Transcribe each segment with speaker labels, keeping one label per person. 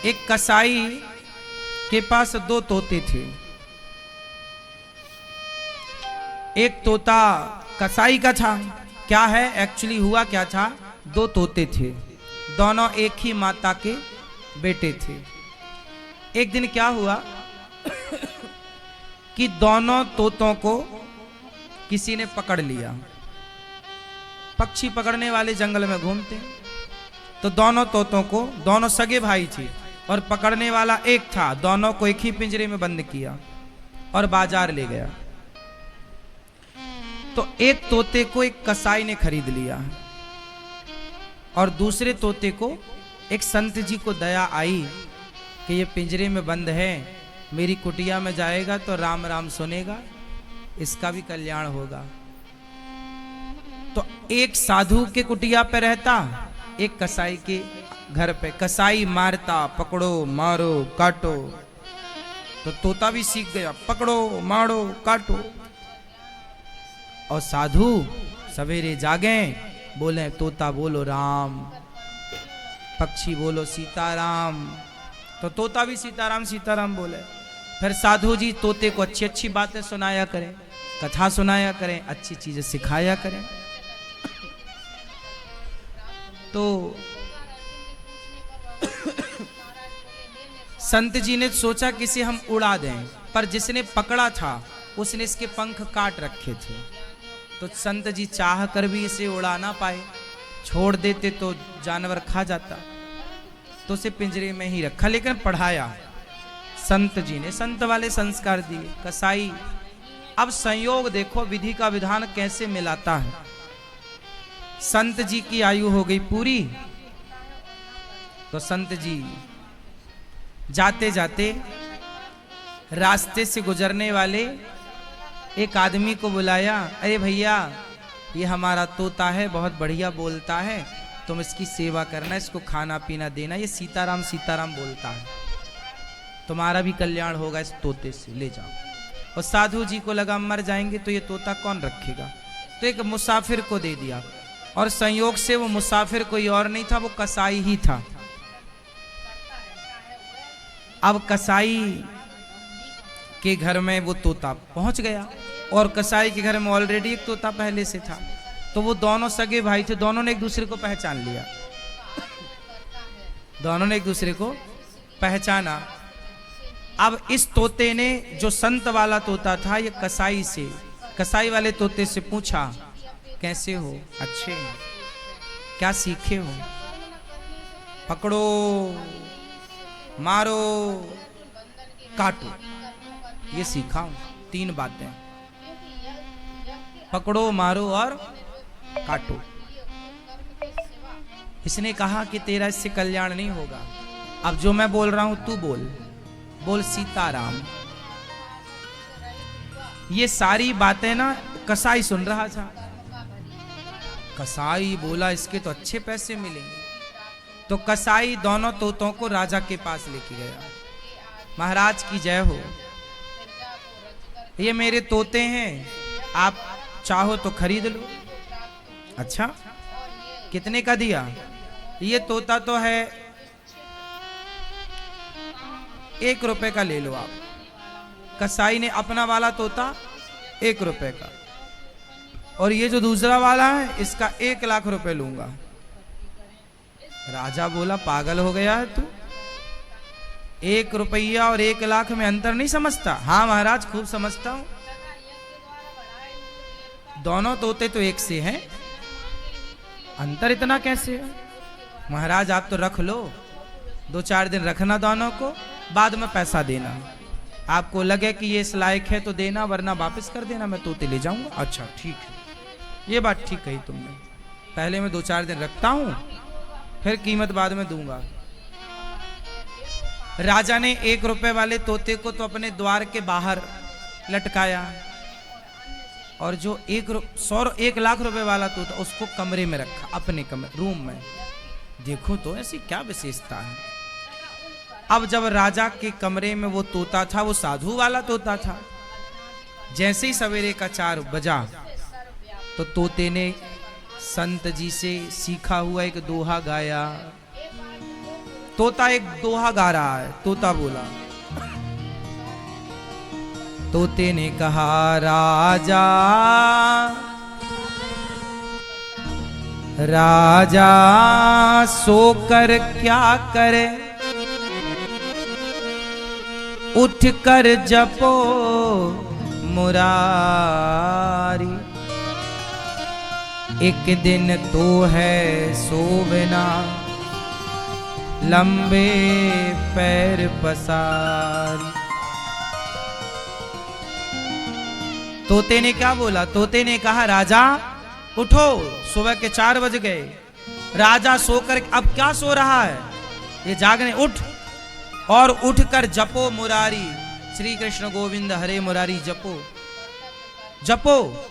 Speaker 1: एक कसाई के पास दो तोते थे। एक तोता कसाई का था। क्या है एक्चुअली हुआ क्या था, दो तोते थे, दोनों एक ही माता के बेटे थे। एक दिन क्या हुआ कि दोनों तोतों को किसी ने पकड़ लिया। पक्षी पकड़ने वाले जंगल में घूमते, तो दोनों तोतों को, दोनों सगे भाई थे और पकड़ने वाला एक था, दोनों को एक ही पिंजरे में बंद किया और बाजार ले गया। तो एक तोते को एक कसाई ने खरीद लिया और दूसरे तोते को एक संत जी को दया आई कि ये पिंजरे में बंद है, मेरी कुटिया में जाएगा तो राम राम सुनेगा, इसका भी कल्याण होगा। तो एक साधु के कुटिया पे रहता, एक कसाई के घर पे। कसाई मारता, पकड़ो मारो काटो, तो तोता भी सीख गया, पकड़ो मारो काटो। और साधु सवेरे जागे, बोले तोता बोलो राम, पक्षी बोलो सीताराम, तो तोता भी सीताराम सीताराम बोले। फिर साधु जी तोते को अच्छी अच्छी बातें सुनाया करें, कथा सुनाया करें, अच्छी चीजें सिखाया करें। तो संत जी ने सोचा कि इसे हम उड़ा दें, पर जिसने पकड़ा था उसने इसके पंख काट रखे थे। तो संत जी चाह कर भी इसे उड़ा ना पाए, छोड़ देते तो जानवर खा जाता, तो उसे पिंजरे में ही रखा, लेकिन पढ़ाया। संत जी ने संत वाले संस्कार दिए। कसाई, अब संयोग देखो विधि का विधान कैसे मिलाता है। संत जी की आयु हो गई पूरी, तो संत जी जाते जाते रास्ते से गुजरने वाले एक आदमी को बुलाया, अरे भैया ये हमारा तोता है, बहुत बढ़िया बोलता है, तुम इसकी सेवा करना, इसको खाना पीना देना, ये सीताराम सीताराम बोलता है, तुम्हारा भी कल्याण होगा इस तोते से, ले जाओ। और साधु जी को लगा मर जाएंगे तो ये तोता कौन रखेगा, तो एक मुसाफिर को दे दिया। और संयोग से वो मुसाफिर कोई और नहीं था, वो कसाई ही था। अब कसाई के घर में वो तोता पहुंच गया, और कसाई के घर में ऑलरेडी एक तोता पहले से था। तो वो दोनों सगे भाई थे, दोनों ने एक दूसरे को पहचान लिया, दोनों ने एक दूसरे को पहचाना। अब इस तोते ने, जो संत वाला तोता था, ये कसाई से, कसाई वाले तोते से पूछा, कैसे हो, अच्छे हैं, क्या सीखे हो, पकड़ो मारो काटो, ये सीखा हूं, तीन बातें, पकड़ो मारो और काटो। इसने कहा कि तेरा इससे कल्याण नहीं होगा, अब जो मैं बोल रहा हूं तू बोल, बोल सीताराम। ये सारी बातें ना कसाई सुन रहा था। कसाई बोला इसके तो अच्छे पैसे मिलेंगे, तो कसाई दोनों तोतों को राजा के पास लेके गया। महाराज की जय हो, ये मेरे तोते हैं, आप चाहो तो खरीद लो। अच्छा, कितने का दिया? ये तोता तो है 1 रुपए का, ले लो आप। कसाई ने अपना वाला तोता 1 रुपए का, और ये जो दूसरा वाला है इसका 1 लाख रुपए लूंगा। राजा बोला पागल हो गया है तू, 1 रुपया और 1 लाख में अंतर नहीं समझता? हाँ महाराज खूब समझता हूं, दोनों तोते तो एक से हैं, अंतर इतना कैसे है? महाराज आप तो रख लो, 2-4 दिन रखना दोनों को, बाद में पैसा देना, आपको लगे कि ये इस लायक है तो देना, वरना वापस कर देना, मैं तोते ले जाऊंगा। अच्छा ठीक है, ये बात ठीक कही तुमने, पहले मैं 2-4 दिन रखता हूं, फिर कीमत बाद में दूंगा। राजा ने 1 रुपए वाले तोते को तो अपने द्वार के बाहर लटकाया, और जो 1 लाख रुपए वाला तोता उसको कमरे में रखा, अपने कमरे रूम में। देखो तो ऐसी क्या विशेषता है। अब जब राजा के कमरे में वो तोता था, वो साधु वाला तोता था, जैसे ही सवेरे का 4 बजा तो तोते ने संत जी से सीखा हुआ एक दोहा गाया, तोता एक दोहा गा रहा है। तोता बोला, तोते ने कहा राजा राजा सोकर क्या करे, उठ कर जपो मुरारी। एक दिन तो है सोवना, लंबे पैर पसारी। तोते ने क्या बोला? तोते ने कहा राजा उठो, सुबह के 4 बज गए। राजा सोकर अब क्या सो रहा है, ये जागने, उठ और उठकर जपो मुरारी। श्री कृष्ण गोविंद हरे मुरारी जपो जपो।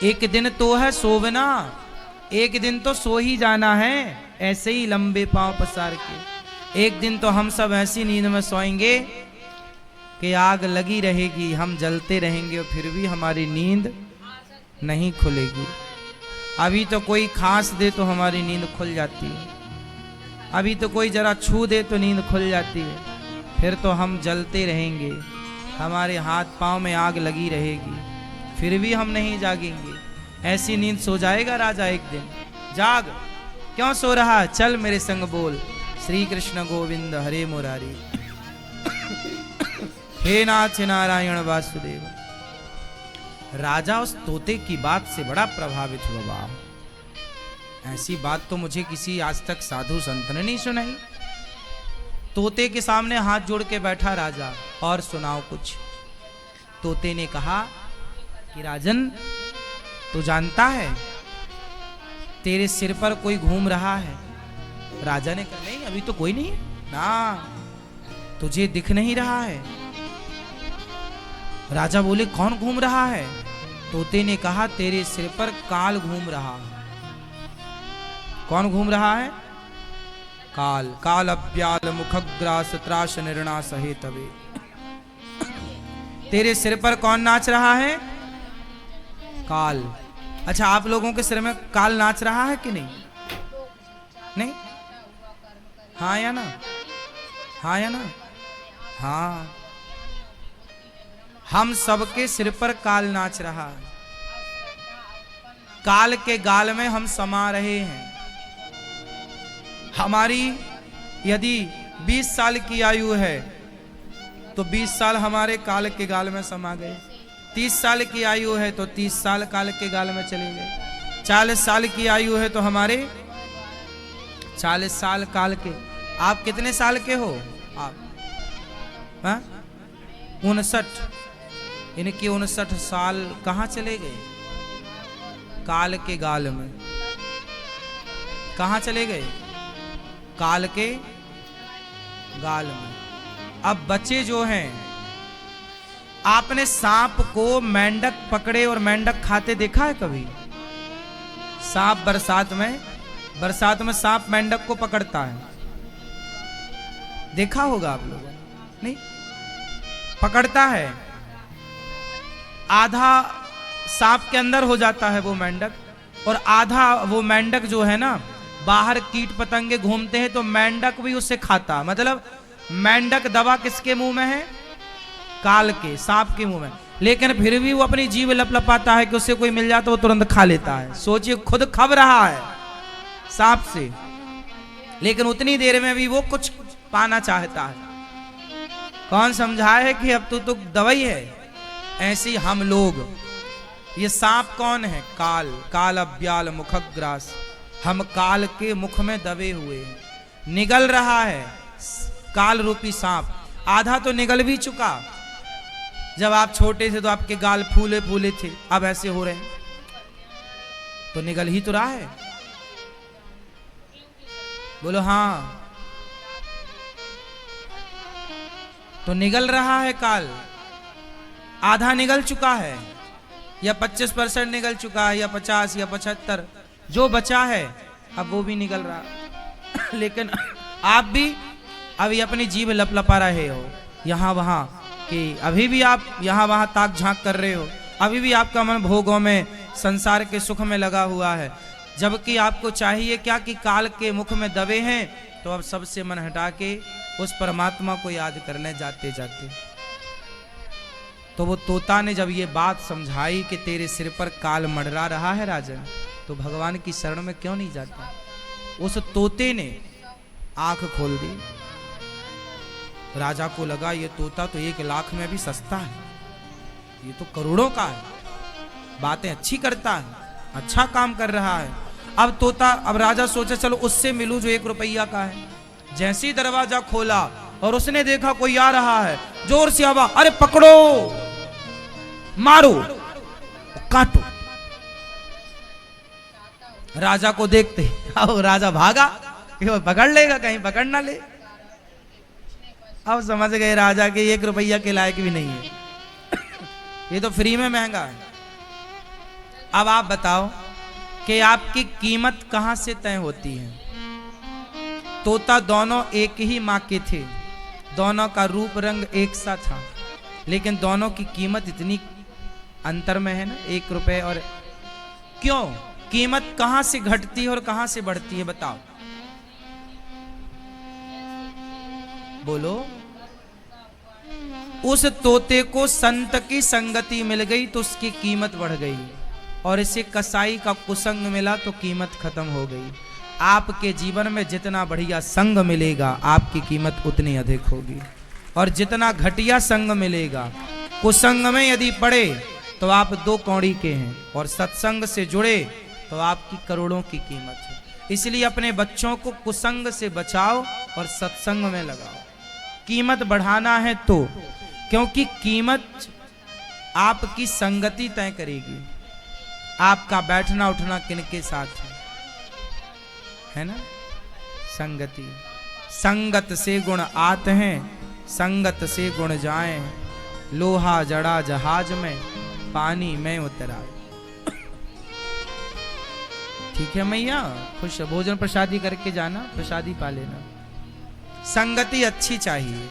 Speaker 1: एक दिन तो है सोवना, एक दिन तो सो ही जाना है, ऐसे ही लंबे पांव पसार के। एक दिन तो हम सब ऐसी नींद में सोएंगे कि आग लगी रहेगी, हम जलते रहेंगे और फिर भी हमारी नींद नहीं खुलेगी। अभी तो कोई खांस दे तो हमारी नींद खुल जाती है, अभी तो कोई जरा छू दे तो नींद खुल जाती है, फिर तो हम जलते रहेंगे, हमारे हाथ पांव में आग लगी रहेगी, फिर भी हम नहीं जागेंगे। ऐसी नींद सो जाएगा राजा एक दिन। जाग, क्यों सो रहा, चल मेरे संग बोल श्री कृष्ण गोविंद हरे मुरारी। हे नाथ नारायण वासुदेव। राजा उस तोते की बात से बड़ा प्रभावित हुआ। वाह, ऐसी बात तो मुझे किसी आज तक साधु संत ने नहीं सुनाई। तोते के सामने हाथ जोड़ के बैठा राजा, और सुनाओ कुछ। तोते ने कहा कि राजन, तू जानता है तेरे सिर पर कोई घूम रहा है। राजा ने कहा नहीं, अभी तो कोई नहीं ना, तुझे दिख नहीं रहा है। राजा बोले कौन घूम रहा है? तोते ने कहा तेरे सिर पर काल घूम रहा है। कौन घूम रहा है? काल। काल अव्याल मुखग्रास त्रास निर्णास हेतवे। तेरे सिर पर कौन नाच रहा है? काल। अच्छा, आप लोगों के सिर में काल नाच रहा है कि नहीं? नहीं? हाँ या ना? हाँ या ना? हाँ, हम सबके सिर पर काल नाच रहा है। काल के गाल में हम समा रहे हैं। हमारी यदि 20 साल की आयु है तो 20 साल हमारे काल के गाल में समा गए। 30 साल की आयु है तो 30 साल काल के गाल में चले गए। 40 साल की आयु है तो हमारे 40 साल काल के। आप कितने साल के हो? आप 59। इनके 59 साल कहां चले गए? काल के गाल में। कहां चले गए? काल के गाल में। अब बच्चे जो हैं, आपने सांप को मेंढक पकड़े और मेंढक खाते देखा है कभी? सांप बरसात में सांप मेंढक को पकड़ता है, देखा होगा आप लोगों ने? नहीं? पकड़ता है, आधा सांप के अंदर हो जाता है वो मेंढक, और आधा वो मेंढक जो है ना, बाहर कीट पतंगे घूमते हैं तो मेंढक भी उससे खाता। मतलब मेंढक दवा किसके मुंह में है? काल के, सांप के मुंह में। लेकिन फिर भी वो अपनी जीभ लपलपाता है कि उससे कोई मिल जाता है वो तुरंत खा लेता है। सोचिए, खुद खब रहा है सांप से, लेकिन उतनी देर में भी वो कुछ पाना चाहता है। कौन समझाए कि अब तो दवाई है? ऐसी हम लोग। ये सांप कौन है? काल। काल अव्याल मुखग्रास। हम काल के मुख में दबे हुए हैं। निगल रहा है काल रूपी सांप। आधा तो निगल भी चुका। जब आप छोटे थे तो आपके गाल फूले फूले थे, अब ऐसे हो रहे हैं, तो निगल ही तो रहा है। बोलो हाँ, तो निगल रहा है काल। आधा निगल चुका है, या 25% निगल चुका है, या 50 या 75, जो बचा है अब वो भी निगल रहा। लेकिन आप भी अभी अपनी जीभ लपलपा रहे हो यहाँ वहाँ, कि अभी भी आप यहाँ वहाँ ताक झांक कर रहे हो। अभी भी आपका मन भोगों में, संसार के सुख में लगा हुआ है। जबकि आपको चाहिए क्या कि काल के मुख में दबे हैं तो अब सबसे मन हटा के उस परमात्मा को याद करने जाते जाते। तो वो तोता ने जब ये बात समझाई कि तेरे सिर पर काल मंडरा रहा है राजन, तो भगवान की शरण में क्यों नहीं जाता। उस तोते ने आंख खोल दी। राजा को लगा ये तोता तो 1 लाख में भी सस्ता है, ये तो करोड़ों का है, बातें अच्छी करता है, अच्छा काम कर रहा है। अब राजा सोचा चलो उससे मिलूं जो 1 रुपया का है। जैसे ही दरवाजा खोला और उसने देखा कोई आ रहा है, जोर से आवाज, अरे पकड़ो, मारो, काटो। राजा को देखते अब राजा भागा कि वो पकड़ लेगा, कहीं पकड़ ना ले। अब समझ गए राजा के 1 रुपया के लायक भी नहीं है, ये तो फ्री में महंगा है। अब आप बताओ कि आपकी कीमत कहां से तय होती है। तोता दोनों एक ही मां के थे, दोनों का रूप रंग एक सा था, लेकिन दोनों की कीमत इतनी अंतर में है ना, 1 रुपए। और क्यों कीमत कहां से घटती है और कहां से बढ़ती है, बताओ बोलो। उस तोते को संत की संगति मिल गई तो उसकी कीमत बढ़ गई, और इसे कसाई का कुसंग मिला तो कीमत खत्म हो गई। आपके जीवन में जितना बढ़िया संग मिलेगा आपकी कीमत उतनी अधिक होगी, और जितना घटिया संग मिलेगा, कुसंग में यदि पड़े तो आप 2 कौड़ी के हैं, और सत्संग से जुड़े तो आपकी करोड़ों की कीमत है। इसलिए अपने बच्चों को कुसंग से बचाओ और सत्संग में लगाओ। कीमत बढ़ाना है तो, क्योंकि कीमत आपकी संगति तय करेगी, आपका बैठना उठना किनके साथ है ना। संगति, संगत से गुण आते हैं, संगत से गुण जाए, लोहा जड़ा जहाज में, पानी में उतरा। ठीक है मैया, खुश भोजन प्रसादी करके जाना, प्रसादी पा लेना। संगति अच्छी चाहिए।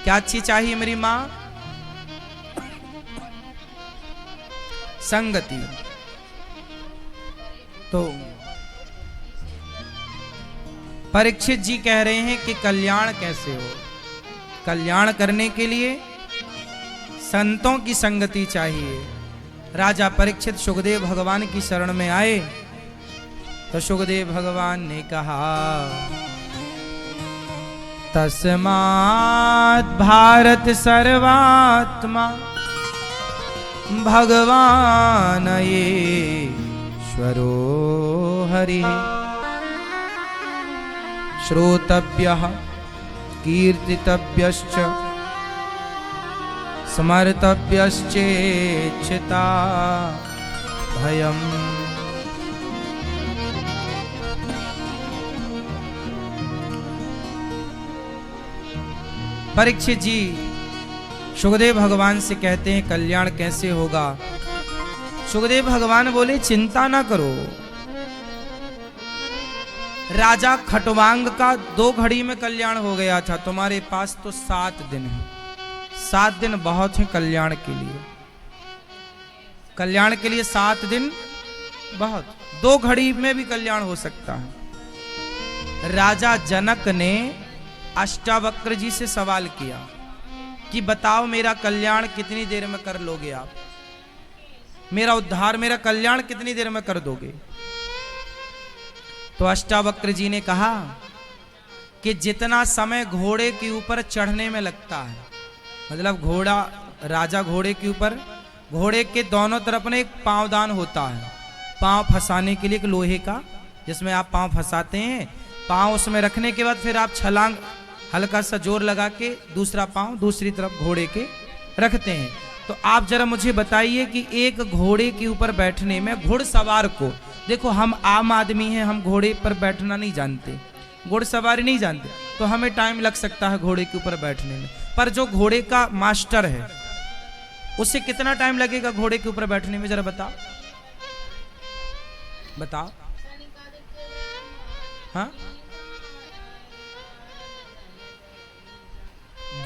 Speaker 1: क्या अच्छी चाहिए मेरी माँ? संगति। तो परीक्षित जी कह रहे हैं कि कल्याण कैसे हो। कल्याण करने के लिए संतों की संगति चाहिए। राजा परीक्षित सुखदेव भगवान की शरण में आए तो सुखदेव भगवान ने कहा, तस्मात् भारत सर्वात्मा भगवान ईश्वरो हरिः श्रोतव्यः कीर्तितव्यश्च स्मर्तव्यश्चेच्छिता भयम्। परीक्षित जी सुखदेव भगवान से कहते हैं कल्याण कैसे होगा। सुखदेव भगवान बोले चिंता ना करो, राजा खटवांग का 2 घड़ी में कल्याण हो गया था, तुम्हारे पास तो 7 दिन है। 7 दिन बहुत है कल्याण के लिए। कल्याण के लिए 7 दिन बहुत, 2 घड़ी में भी कल्याण हो सकता है। राजा जनक ने अष्टावक्र जी से सवाल किया कि बताओ मेरा कल्याण कितनी देर में कर लोगे आप, मेरा उद्धार, मेरा कल्याण कितनी देर में कर दोगे। तो अष्टावक्र जी ने कहा कि जितना समय घोड़े के ऊपर चढ़ने में लगता है, मतलब घोड़ा, राजा घोड़े के ऊपर, घोड़े के दोनों तरफ में एक पांवदान होता है, पांव फंसाने के लिए, एक लोहे का, जिसमें आप पांव फंसाते हैं। पांव उसमें रखने के बाद फिर आप छलांग हल्का सा जोर लगा के दूसरा पांव दूसरी तरफ घोड़े के रखते हैं। तो आप जरा मुझे बताइए कि एक घोड़े के ऊपर बैठने में घुड़सवार को, देखो हम आम आदमी हैं, हम घोड़े पर बैठना नहीं जानते, घुड़सवारी नहीं जानते, तो हमें टाइम लग सकता है घोड़े के ऊपर बैठने में। पर जो घोड़े का मास्टर है उससे कितना टाइम लगेगा घोड़े के ऊपर बैठने में, जरा बताओ बताओ। हाँ,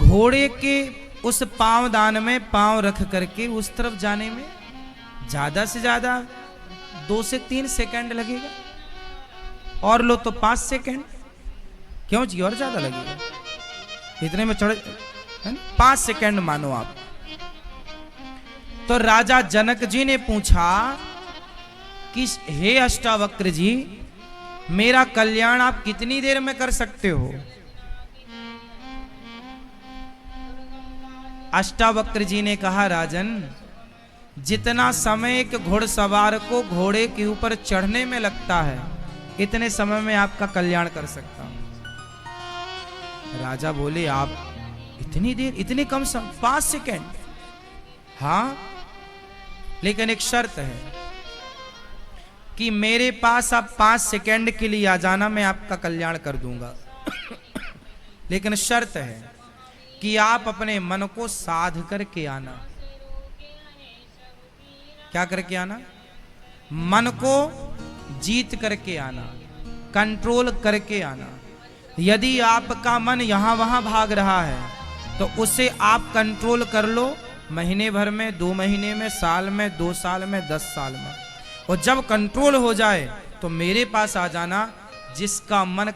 Speaker 1: घोड़े के उस पांवदान में पांव रख करके उस तरफ जाने में ज्यादा से ज्यादा 2 से 3 सेकंड लगेगा, और लो तो 5 सेकंड। क्यों जी और ज्यादा लगेगा, इतने में चढ़, है ना? 5 सेकंड मानो आप। तो राजा जनक जी ने पूछा कि हे अष्टावक्र जी, मेरा कल्याण आप कितनी देर में कर सकते हो? अष्टावक्र जी ने कहा, राजन, जितना समय एक घुड़सवार को घोड़े के ऊपर चढ़ने में लगता है, इतने समय में आपका कल्याण कर सकता हूं। राजा बोले, आप इतनी देर, इतने कम समय, 5 सेकंड? हाँ, लेकिन एक शर्त है कि मेरे पास आप 5 सेकंड के लिए आ जाना, मैं आपका कल्याण कर दूंगा। लेकिन शर्त है कि आप अपने मन को साध करके आना। क्या करके आना? मन को जीत करके आना, कंट्रोल करके आना। यदि आपका मन यहां वहां भाग रहा है तो उसे आप कंट्रोल कर लो, महीने भर में, 2 महीने में, साल में, 2 साल में, 10 साल में। और जब कंट्रोल हो जाए तो मेरे पास आ जाना। जिसका मन